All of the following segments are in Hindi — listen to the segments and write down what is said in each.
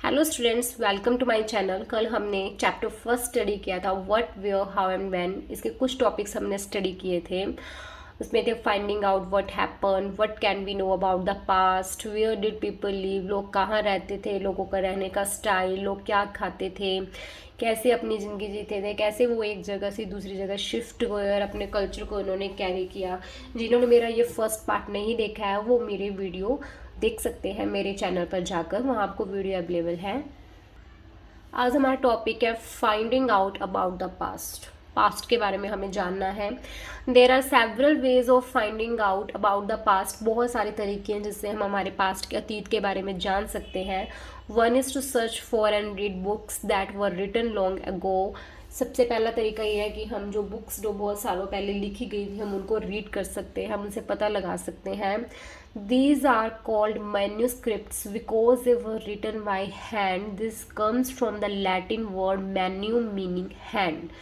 Hello students, welcome to my channel. कल हमने चैप्टर फर्स्ट स्टडी किया था, what, where, how and when. इसके कुछ टॉपिक्स हमने स्टडी किए थे। उसमें थे finding out what happen, what can we know about the past, where did people live, लोग कहाँ रहते थे, लोगों का रहने का स्टाइल, लोग क्या खाते थे, कैसे अपनी ज़िंदगी जीते थे, कैसे वो एक जगह से दूसरी जगह शिफ्ट हुए और अपने कल्चर को उन्होंने कैरी किया। जिन्होंने मेरा ये फर्स्ट पार्ट नहीं देखा है वो मेरे वीडियो देख सकते हैं मेरे चैनल पर जाकर, वहाँ आपको वीडियो अवेलेबल है। आज हमारा टॉपिक है finding out about the past. Past के बारे में हमें जानना है। There are several ways of finding out about the past. बहुत सारे तरीके हैं जिससे हम हमारे पास्ट के अतीत के बारे में जान सकते हैं। One is to search for and read books that were written long ago. सबसे पहला तरीका ये है कि हम जो बुक्स जो बहुत सालों पहले लिखी गई थी हम उनको रीड कर सकते हैं, हम उनसे पता लगा सकते हैं। These are called manuscripts because they were written by hand. This comes from the Latin word manu meaning hand.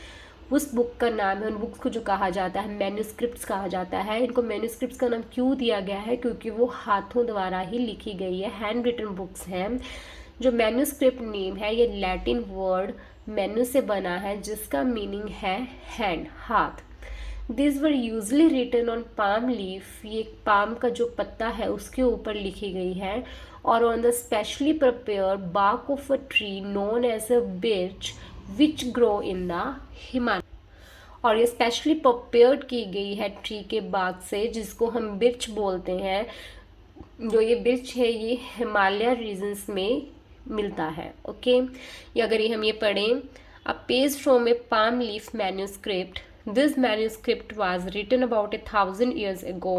उस बुक का नाम है, उन बुक्स को जो कहा जाता है मैन्यूस्क्रिप्ट्स कहा जाता है। इनको मैन्यूस्क्रिप्ट्स का नाम क्यों दिया गया है? क्योंकि वो हाथों द्वारा ही लिखी गई है, हैंड रिटन बुक्स हैं। जो मैन्यूस्क्रिप्ट नेम है ये लैटिन वर्ड मैन्यू से बना है जिसका मीनिंग है हैंड, हाथ। This were usually written on palm leaf. ये पाम का जो पत्ता है उसके ऊपर लिखी गई है। और on the specially prepare bark of a tree known as a birch which grow in the Himalaya. और ये स्पेशली प्रिपेयर्ड की गई है ट्री के बाग से जिसको हम बिर्च बोलते हैं। जो ये बिर्च है ये हिमालय रीजन्स में मिलता है। ओके, अगर हम ये पढ़ें, a page from a palm leaf manuscript. This manuscript was written about 1000 years ago।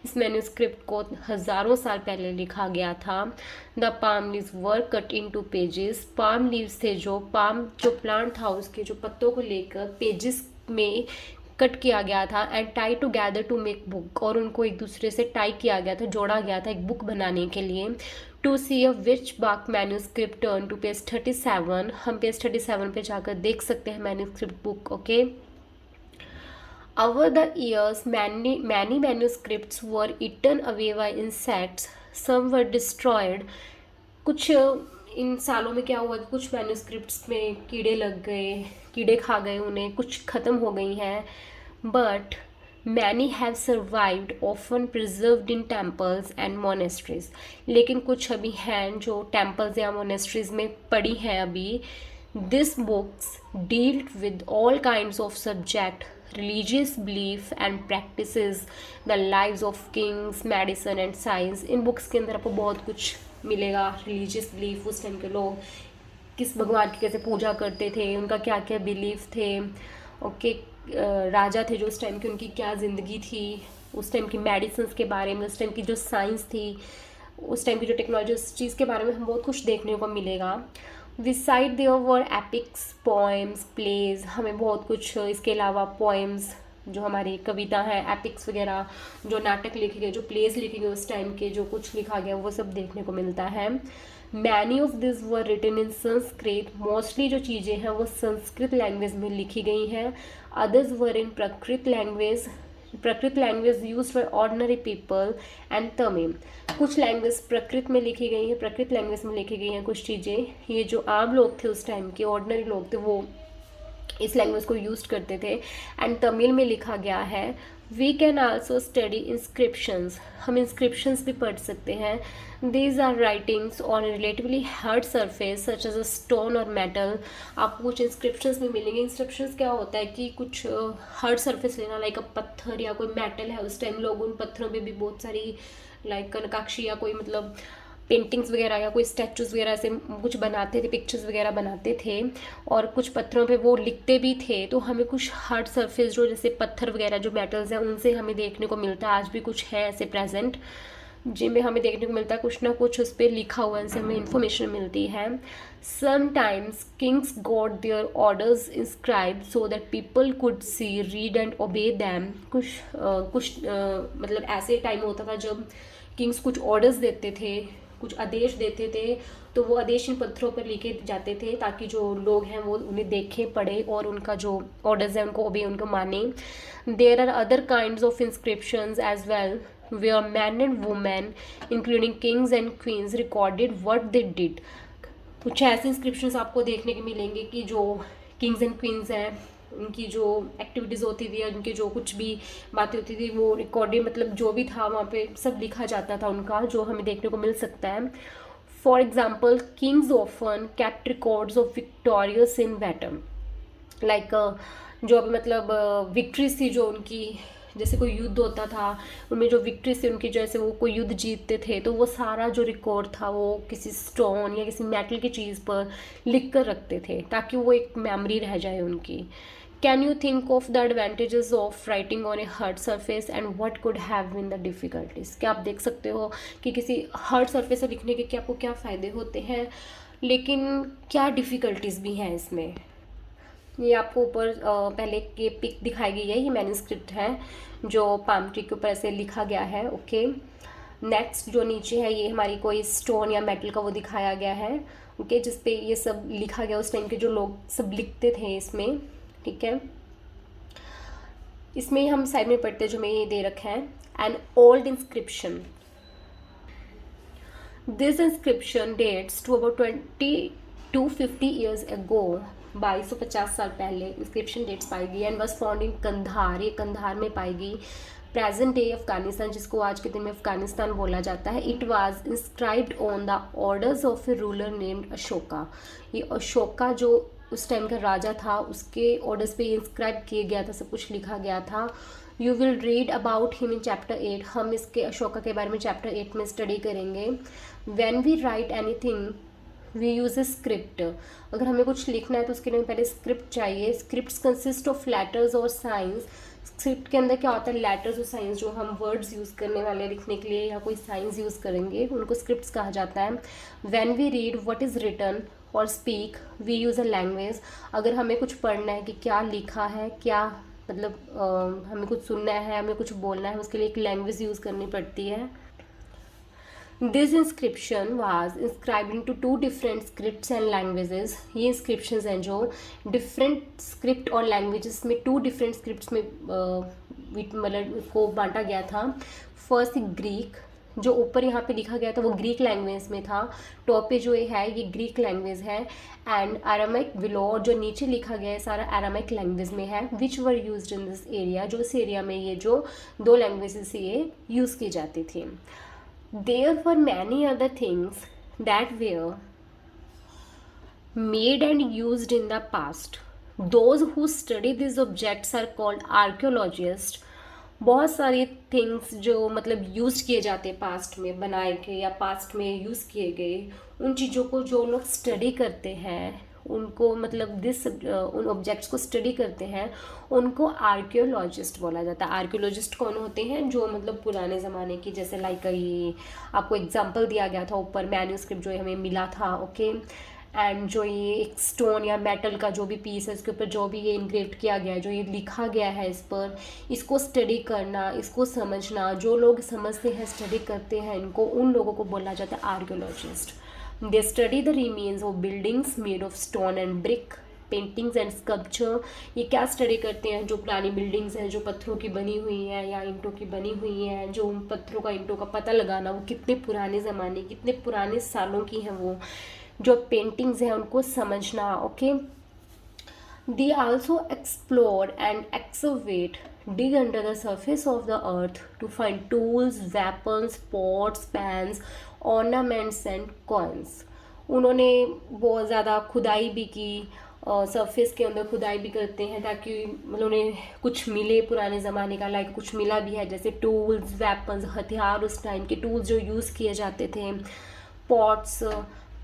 इस मैन्यूस्क्रिप्ट को हज़ारों साल पहले लिखा गया था। The palm leaves were cut into pages. Palm leaves थे जो प्लांट था उसके जो पत्तों को लेकर पेजेस में कट किया गया था and tie together to make book. और उनको एक दूसरे से टाई किया गया था, जोड़ा गया था एक बुक बनाने के लिए। टू सी अ विच बाक मैन्यूस्क्रिप्ट टर्न टू पेज 37। हम पेज 37 पे जाकर देख सकते हैं manuscript book. Okay, over the years many manuscripts were eaten away by insects, some were destroyed। कुछ इन सालों में क्या हुआ कि कुछ मैन्यूस्क्रिप्ट्स में कीड़े लग गए, कीड़े खा गए उन्हें, कुछ ख़त्म हो गई हैं। But many have survived, often preserved in temples and monasteries. लेकिन कुछ अभी हैं जो टेम्पल्स या मोनेस्ट्रीज में पड़ी हैं अभी। This books deal with all kinds of subject, religious belief and practices, the lives of kings, medicine and science। In books के अंदर आपको बहुत कुछ मिलेगा। रिलीजियस बिलीफ, उस टाइम के लोग किस भगवान की कैसे पूजा करते थे, उनका क्या क्या बिलीफ थे। ओके, राजा थे जो उस टाइम की, उनकी क्या ज़िंदगी थी, उस टाइम की मेडिसिन के बारे में, उस टाइम की जो साइंस थी, उस टाइम की जो टेक्नोलॉजी, उस चीज़ के बारे में हम बहुत कुछ देखने को मिलेगा। Besides there were epics, poems, plays. हमें बहुत कुछ इसके अलावा पोएम्स जो हमारी कविता हैं, एपिक्स वगैरह जो नाटक लिखे गए, जो प्लेज लिखे गए उस टाइम के, जो कुछ लिखा गया वो सब देखने को मिलता है। Many of this were written in Sanskrit. Mostly जो चीज़ें हैं वो संस्कृत लैंग्वेज में लिखी गई हैं। Others were in Prakrit language use for ordinary people and Tamil. कुछ लैंग्वेज प्राकृत में लिखी गई हैं, प्राकृत लैंग्वेज में लिखी गई हैं कुछ चीज़ें। ये जो आम लोग थे उस टाइम के, ऑर्डिनरी लोग थे, वो इस लैंग्वेज को यूज करते थे एंड तमिल में लिखा गया है। We can also study inscriptions. हम इंस्क्रिप्शंस भी पढ़ सकते हैं। These are writings on relatively hard surface such as a stone और मेटल। आपको कुछ इंस्क्रिप्शंस भी मिलेंगे। इंस्क्रिप्शंस क्या होता है कि कुछ हार्ड सरफेस लेना, लाइक अ पत्थर या कोई मेटल है। उस टाइम लोग उन पत्थरों में भी बहुत सारी लाइक नक्काशी या कोई मतलब पेंटिंग्स वगैरह या कोई स्टैचूज वगैरह से कुछ बनाते थे, पिक्चर्स वगैरह बनाते थे और कुछ पत्थरों पे वो लिखते भी थे। तो हमें कुछ हार्ड सरफेस जो जैसे पत्थर वगैरह जो मेटल्स हैं उनसे हमें देखने को मिलता है। आज भी कुछ है ऐसे प्रेजेंट जिनमें हमें देखने को मिलता है कुछ ना कुछ उस पर लिखा हुआ है, इनसे हमें इन्फॉर्मेशन मिलती है। Sometimes Kings got there orders inscribe so that people could see, read and ओबे दैम। कुछ मतलब ऐसे टाइम होता था जब किंग्स कुछ ऑर्डर्स देते थे, कुछ आदेश देते थे, तो वो आदेश इन पत्थरों पर लिखे जाते थे ताकि जो लोग हैं वो उन्हें देखें, पढ़े और उनका जो ऑर्डर्स हैं उनको ओबे, उनको माने। There are other kinds of inscriptions as well where men and women including kings and queens recorded what they did। कुछ ऐसे इंस्क्रिप्शंस आपको देखने के मिलेंगे कि जो किंग्स एंड क्वींस हैं उनकी जो एक्टिविटीज़ होती थी या उनकी जो कुछ भी बातें होती थी वो रिकॉर्डेड, मतलब जो भी था वहाँ पे सब लिखा जाता था उनका, जो हमें देखने को मिल सकता है। For example, Kings often kept records of victorious in battle, like जो अभी मतलब विक्ट्रीज थी जो उनकी, जैसे कोई युद्ध होता था उनमें जो विक्ट्रीज थी उनकी, जैसे वो कोई युद्ध जीतते थे तो वो सारा जो रिकॉर्ड था वो किसी स्टोन या किसी मेटल की चीज़ पर लिख कर रखते थे ताकि वो एक मेमोरी रह जाए उनकी। Can you think of the advantages of writing on a hard surface and what could have been the difficulties? क्या आप देख सकते हो कि किसी हार्ड सरफेस से लिखने के क्या आपको क्या फ़ायदे होते हैं, लेकिन क्या डिफ़िकल्टीज भी हैं इसमें? ये आपको ऊपर पहले ये पिक दिखाई गई है, ये मैन्युस्क्रिप्ट है जो पाम ट्री के ऊपर ऐसे लिखा गया है। ओके, नेक्स्ट जो नीचे है ये हमारी कोई स्टोन या मेटल का वो दिखाया गया है। ओके, जिसपे ये सब लिखा गया, उस टाइम के जो लोग सब लिखते थे इसमें। ठीक है, इसमें हम साइड में पढ़ते जो में ये दे रखा है, an old inscription. This inscription dates to about 2250 years ago. 2250 साल पहले इंस्क्रिप्शन डेट्स पाई गई and was found in Kandahar, ये कंधार में पाई गई, प्रेजेंट डे अफगानिस्तान, जिसको आज के दिन में अफगानिस्तान बोला जाता है। It was inscribed on the orders of A ruler named Ashoka. ये अशोका जो उस टाइम का राजा था उसके ऑर्डर्स पे इंस्क्राइब किया गया था, सब कुछ लिखा गया था। You will read about him in chapter 8, हम इसके अशोका के बारे में चैप्टर 8 में स्टडी करेंगे। When we write anything we use a script, अगर हमें कुछ लिखना है तो उसके लिए पहले स्क्रिप्ट चाहिए। स्क्रिप्ट कंसिस्ट ऑफ लेटर्स और साइंस। स्क्रिप्ट के अंदर क्या होता है, लेटर्स और साइंस, जो हम वर्ड्स यूज़ करने वाले लिखने के लिए या कोई साइंस यूज़ करेंगे उनको स्क्रिप्ट्स कहा जाता है। When we read what is written और speak we use a language, अगर हमें कुछ पढ़ना है कि क्या लिखा है, क्या मतलब हमें कुछ सुनना है, हमें कुछ बोलना है, उसके लिए एक लैंग्वेज यूज़ करनी पड़ती है। This inscription was inscribe in two 2 different scripts and languages. ये इंस्क्रिप्शंस हैं जो डिफरेंट स्क्रिप्ट और लैंग्वेजेस में 2 डिफरेंट स्क्रिप्ट्स में मतलब उसको बांटा गया था। फर्स्ट ग्रीक, जो ऊपर यहाँ पे लिखा गया था वो ग्रीक लैंग्वेज में था, टॉप पे जो है ये ग्रीक लैंग्वेज है। एंड अरामिक विलो, जो नीचे लिखा गया है सारा अरामिक लैंग्वेज में है। Which were used in this area, जो इस एरिया में ये जो 2 लैंग्वेजेस ये यूज़ की जाती थी। There were many other things that were made and used in the past. Those who study these objects are called archaeologists. बहुत सारी थिंग्स जो मतलब यूज किए जाते हैं पास्ट में, बनाए गए या पास्ट में यूज़ किए गए, उन चीज़ों को जो लोग स्टडी करते हैं उनको मतलब उन ऑब्जेक्ट्स को स्टडी करते हैं उनको आर्कियोलॉजिस्ट बोला जाता है। आर्कियोलॉजिस्ट कौन होते हैं, जो मतलब पुराने ज़माने की, जैसे लाइक ये आपको एग्जांपल दिया गया था ऊपर मैन्यूस्क्रिप्ट जो हमें मिला था। ओके, एंड जो ये एक स्टोन या मेटल का जो भी पीस है उसके ऊपर जो भी ये इनग्रेव्ड किया गया है, जो ये लिखा गया है इस पर, इसको स्टडी करना, इसको समझना, जो लोग समझते हैं स्टडी करते हैं इनको, उन लोगों को बोला जाता है archaeologist. They study the remains of buildings made of stone and brick, paintings and sculpture. ये क्या स्टडी करते हैं, जो पुरानी बिल्डिंग्स हैं जो पत्थरों की बनी हुई हैं या ईंटों की बनी हुई हैं, जो उन पत्थरों का ईंटों का पता लगाना वो कितने पुराने ज़माने, कितने पुराने सालों की हैं, वो जो पेंटिंग्स हैं उनको समझना। Okay, they also explore and excavate, dig under the surface of the earth to find tools, weapons, pots, pans, ornaments and coins. उन्होंने बहुत ज़्यादा खुदाई भी की, सरफेस के अंदर खुदाई भी करते हैं ताकि मतलब उन्हें कुछ मिले पुराने ज़माने का, लाइक कुछ मिला भी है जैसे टूल्स, वेपन्स, हथियार, उस टाइम के टूल्स जो यूज़ किए जाते थे, पॉट्स,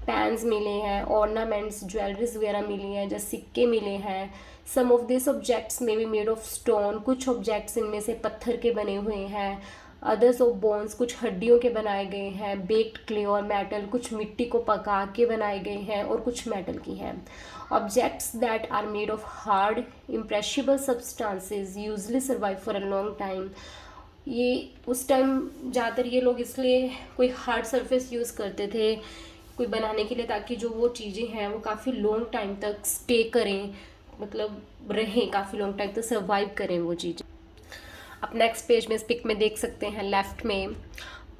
पैन्स मिले हैं, ऑर्नामेंट्स, ज्वेलरीज वगैरह मिली हैं, जैसे सिक्के मिले हैं। सम ऑफ दिस ऑब्जेक्ट्स में बी मेड ऑफ स्टोन, कुछ ऑब्जेक्ट्स इनमें से पत्थर के बने हुए हैं। अदर्स ऑफ बोन्स, कुछ हड्डियों के बनाए गए हैं। बेक्ड क्ले और मेटल, कुछ मिट्टी को पका के बनाए गए हैं और कुछ मेटल की हैं। Objects that are made of hard impressible substances usually survive for a long time. ये उस टाइम ज़्यादातर ये लोग इसलिए कोई हार्ड सरफेस यूज़ करते थे कोई बनाने के लिए ताकि जो वो चीज़ें हैं वो काफ़ी लॉन्ग टाइम तक स्टे करें, मतलब रहें, काफ़ी लॉन्ग टाइम तक सर्वाइव करें वो चीज़ें। अब नेक्स्ट पेज में इस पिक में देख सकते हैं लेफ्ट में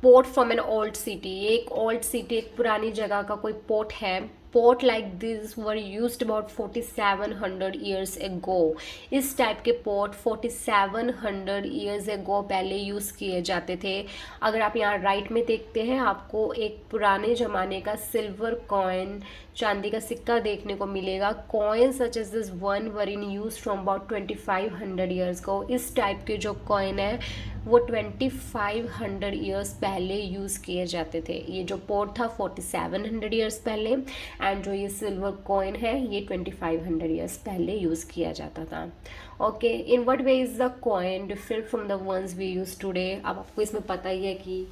port from an old city. एक ओल्ड सिटी, एक पुरानी जगह का कोई पोर्ट है pot like this were used about 4700 years ago. इस टाइप के पोट 4700 ईयर्स एगो पहले यूज़ किए जाते थे। अगर आप यहाँ राइट में देखते हैं आपको एक पुराने ज़माने का सिल्वर कॉइन, चांदी का सिक्का देखने को मिलेगा। Coin such as this one were in use from about 2500 years को। इस टाइप के जो कॉइन है वो 2500 ईयर्स पहले यूज़ किए जाते थे। ये जो पोट था 4700 ईयर्स पहले, एंड जो ये सिल्वर कॉइन है ये 2500 ईयर्स पहले यूज़ किया जाता था। Okay, in what way is the coin different from the ones we use today. अब आपको इसमें पता ही है कि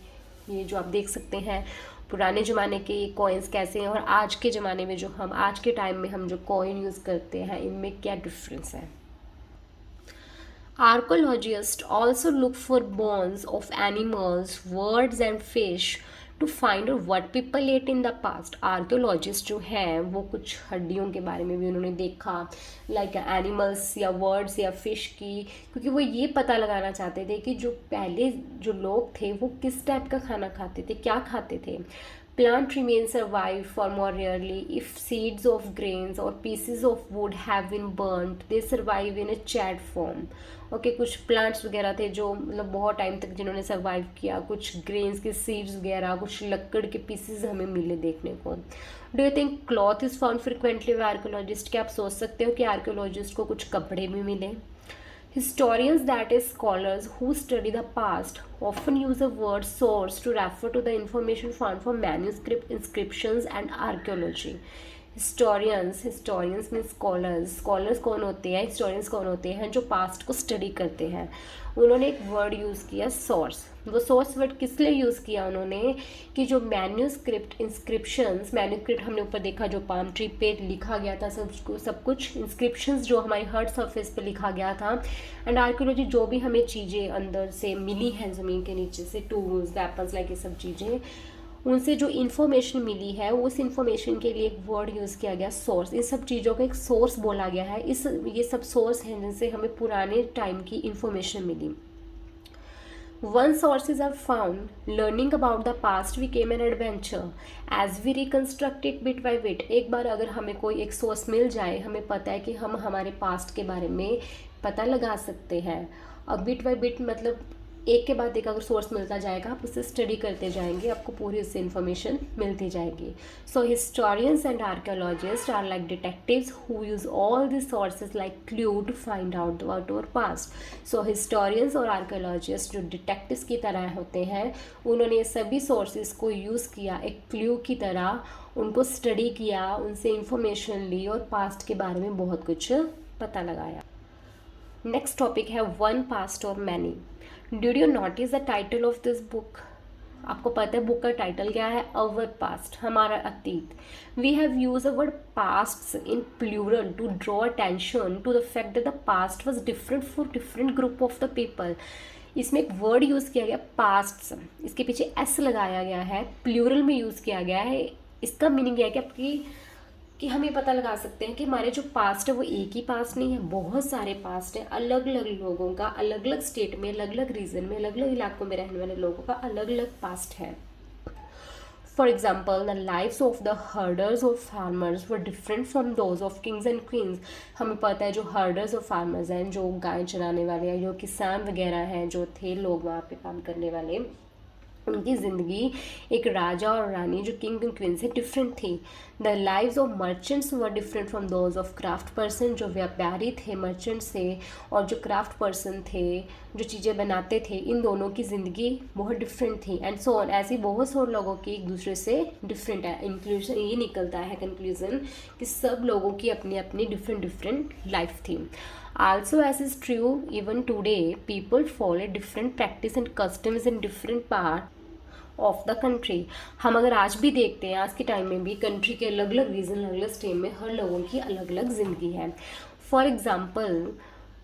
ये जो आप देख सकते हैं पुराने ज़माने के कॉइन्स कैसे हैं और आज के ज़माने में जो हम आज के टाइम में हम जो कॉइन यूज़ करते हैं इनमें क्या डिफरेंस है। Archaeologists also look for bones of animals, birds and fish to find out what people ate in the past. Archaeologist जो हैं वो कुछ हड्डियों के बारे में भी उन्होंने देखा, लाइक एनिमल्स या वर्ड्स या फिश की, क्योंकि वो ये पता लगाना चाहते थे कि जो पहले जो लोग थे वो किस टाइप का खाना खाते थे, क्या खाते थे। Plant remains survive for more rarely if seeds of grains or pieces of wood have been burnt. They survive in a charred form. Okay, कुछ प्लांट्स वगैरह थे जो मतलब बहुत टाइम तक जिन्होंने सर्वाइव किया, कुछ ग्रेन्स के सीड्स वगैरह, कुछ लकड़ के पीसेस हमें मिले देखने को। Do you think cloth is found frequently by archaeologist? क्या आप सोच सकते हो कि आर्कियोलॉजिस्ट को कुछ कपड़े भी मिले? Historians, that is scholars who study the past, often use the word source to refer to the information found from manuscript, inscriptions and archaeology. historians means scholars कौन होते हैं, historians कौन होते हैं जो पास्ट को स्टडी करते हैं। उन्होंने एक वर्ड यूज़ किया सोर्स। वो सोर्स वर्ड किस लिए यूज़ किया उन्होंने कि जो मैन्यूस्क्रिप्ट, इंस्क्रिप्शंस, मैन्यूस्क्रिप्ट हमने ऊपर देखा जो पाम ट्री पे लिखा गया था सब कुछ, इंस्क्रिप्शंस जो हमारी हर्ट सरफेस पे लिखा गया था, एंड आर्कियोलॉजी जो भी हमें चीज़ें अंदर से मिली हैं ज़मीन के नीचे से, टूल्स, वेपन्स, लाइक ये सब चीज़ें, उनसे जो इन्फॉर्मेशन मिली है उस इन्फॉर्मेशन के लिए एक वर्ड यूज़ किया गया सोर्स। इन सब चीज़ों का एक सोर्स बोला गया है। ये सब सोर्स हैं जिनसे हमें पुराने टाइम की इन्फॉर्मेशन मिली। Once sources are found, learning about the past became an adventure as we reconstruct it bit by bit. एक बार अगर हमें कोई एक सोर्स मिल जाए, हमें पता है कि हम हमारे पास्ट के बारे में पता लगा सकते हैं। अब बिट बाय बिट मतलब एक के बाद एक अगर सोर्स मिलता जाएगा, आप उसे स्टडी करते जाएंगे, आपको पूरी उससे इन्फॉर्मेशन मिलती जाएगी। So historians and archaeologist are like detectives who use all this sources like clue to find out about our past. So historians और आर्कियोलॉजिस्ट जो डिटेक्टिव्स की तरह होते हैं, उन्होंने सभी सोर्सेज को यूज़ किया एक क्लू की तरह, उनको स्टडी किया, उनसे इंफॉर्मेशन ली और पास्ट के बारे में बहुत कुछ पता लगाया। नेक्स्ट टॉपिक है वन पास्ट और many. Did you notice the title of this book? आपको पता है बुक का टाइटल क्या है? अवर पास्ट, हमारा अतीत। We have use a word past in plural to draw attention to the fact that the past was different for different group of the people. इसमें एक वर्ड यूज़ किया गया पास्ट, इसके पीछे एस लगाया गया है, प्लूरल में यूज़ किया गया है। इसका मीनिंग है कि हम ये पता लगा सकते हैं कि हमारे जो पास्ट है वो एक ही पास्ट नहीं है, बहुत सारे पास्ट हैं। अलग अलग लोगों का अलग अलग स्टेट में, अलग अलग रीजन में, अलग अलग इलाकों में रहने वाले लोगों का अलग अलग पास्ट है। For example, the lives of the herders और farmers were different from those of kings and queens. हमें पता है जो हर्डर्स और फार्मर्स हैं, जो गाय चराने वाले हैं, जो किसान वगैरह हैं, जो थे लोग वहाँ पे काम करने वाले, उनकी ज़िंदगी एक राजा और रानी जो किंग एंड क्वीन से डिफरेंट थी। The lives of merchants were different from those of craft person. जो व्यापारी थे मर्चेंट से और जो क्राफ्ट पर्सन थे जो चीज़ें बनाते थे, इन दोनों की ज़िंदगी बहुत डिफरेंट थी। एंड सो ऑन, ऐसी बहुत सारे लोगों की एक दूसरे से डिफरेंट है। इंक्लूजन ये निकलता है कंक्लूजन कि सब लोगों की अपनी अपनी डिफरेंट लाइफ थी। Also, as is true even today, people follow different practice and customs in different part of the country. हम अगर आज भी देखते हैं, आज के टाइम में भी कंट्री के अलग अलग रीजन, अलग अलग स्टेट में हर लोगों की अलग अलग ज़िंदगी है। For example,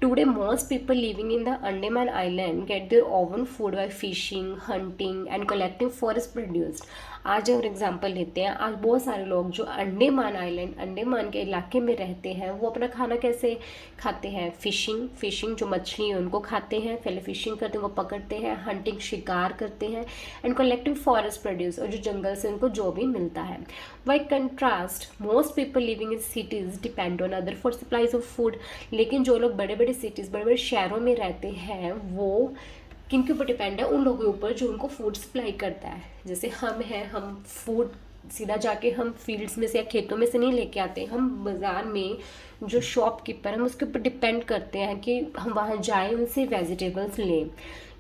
today most people living in the Andaman island get their own food by fishing, hunting and collecting forest produce. आज और एग्जांपल लेते हैं, आज बहुत सारे लोग जो अंडमान आइलैंड, अंडमान के इलाके में रहते हैं, वो अपना खाना कैसे खाते हैं? फिशिंग जो मछली है उनको खाते हैं, पहले फिशिंग करते हैं, उनको पकड़ते हैं, हंटिंग शिकार करते हैं, एंड कलेक्टिव फॉरेस्ट प्रोड्यूस, और जो जंगल से उनको जो भी मिलता है। By contrast most people living in cities depend on other for supplies of food. लेकिन जो लोग बड़े बड़े सिटीज़, बड़े बड़े शहरों में रहते हैं, वो किन के ऊपर डिपेंड है? उन लोगों के ऊपर जो उनको फूड सप्लाई करता है। जैसे हम हैं, हम फूड सीधा जाके हम फील्ड्स में से या खेतों में से नहीं लेके आते, हम बाज़ार में जो शॉपकीपर हम उसके ऊपर डिपेंड करते हैं कि हम वहाँ जाएं, उनसे वेजिटेबल्स लें।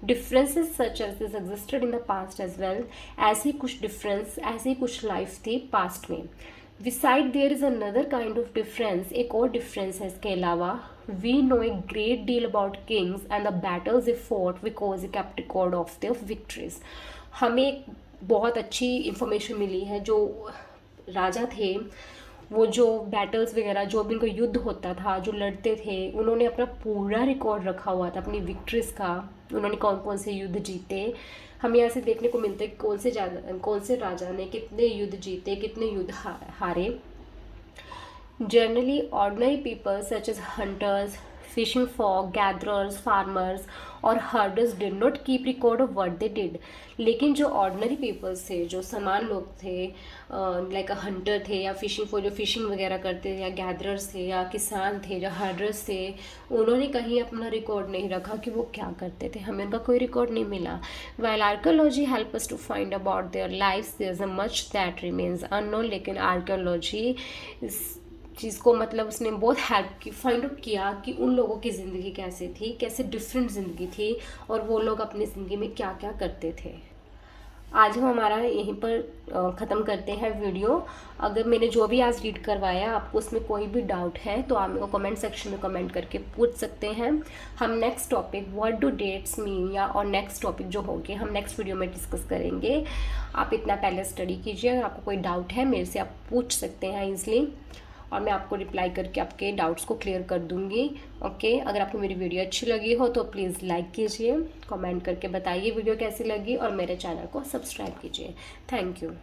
Differences such as this existed in the past as well. ऐसी कुछ डिफरेंस, ऐसी कुछ लाइफ थी पास्ट में। Beside there is another kind of difference, एक और डिफरेंस है इसके अलावा। We know a great deal about kings and the battles they fought because they kept record of their victories. हमें एक बहुत अच्छी इंफॉर्मेशन मिली है, जो राजा थे वो जो बैटल्स वगैरह जो भी उनको युद्ध होता था, जो लड़ते थे, उन्होंने अपना पूरा रिकॉर्ड रखा हुआ था अपनी विक्ट्रीज का। उन्होंने कौन कौन से युद्ध जीते, हमें यहाँ से देखने को मिलता है कौन से राजा ने कितने युद्ध जीते, कितने युद्ध हारे। Generally, ordinary people such as hunters, fishing folk, gatherers, farmers और herders did not keep record of what they did. लेकिन जो ordinary peoples थे, जो समान लोग थे, लाइक हंटर थे या फिशिंग फॉर जो फिशिंग वगैरह करते थे, या गैदरर्स थे, या किसान थे जो हर्डर्स थे, उन्होंने कहीं अपना रिकॉर्ड नहीं रखा कि वो क्या करते थे। हमें उनका कोई रिकॉर्ड नहीं मिला। While archaeology help us to find about their lifes, there is a much that remains unknown. लेकिन आर्कियोलॉजी चीज़ को मतलब उसने बहुत हेल्प की, फाइंड आउट किया कि उन लोगों की ज़िंदगी कैसे थी, कैसे डिफरेंट ज़िंदगी थी, और वो लोग अपनी ज़िंदगी में क्या क्या करते थे। आज हम हमारा यहीं पर ख़त्म करते हैं वीडियो। अगर मैंने जो भी आज रीड करवाया आपको उसमें कोई भी डाउट है तो आप मेरे को कमेंट सेक्शन में कमेंट करके पूछ सकते हैं। हम next topic what do dates mean, या और नेक्स्ट टॉपिक जो होंगे हम नेक्स्ट वीडियो में डिस्कस करेंगे। आप इतना पहले स्टडी कीजिए, अगर आपको कोई डाउट है मेरे से आप पूछ सकते हैं ईजिली, और मैं आपको रिप्लाई करके आपके डाउट्स को क्लियर कर दूंगी। ओके, अगर आपको मेरी वीडियो अच्छी लगी हो तो प्लीज़ लाइक कीजिए, कमेंट करके बताइए वीडियो कैसी लगी, और मेरे चैनल को सब्सक्राइब कीजिए। Thank you.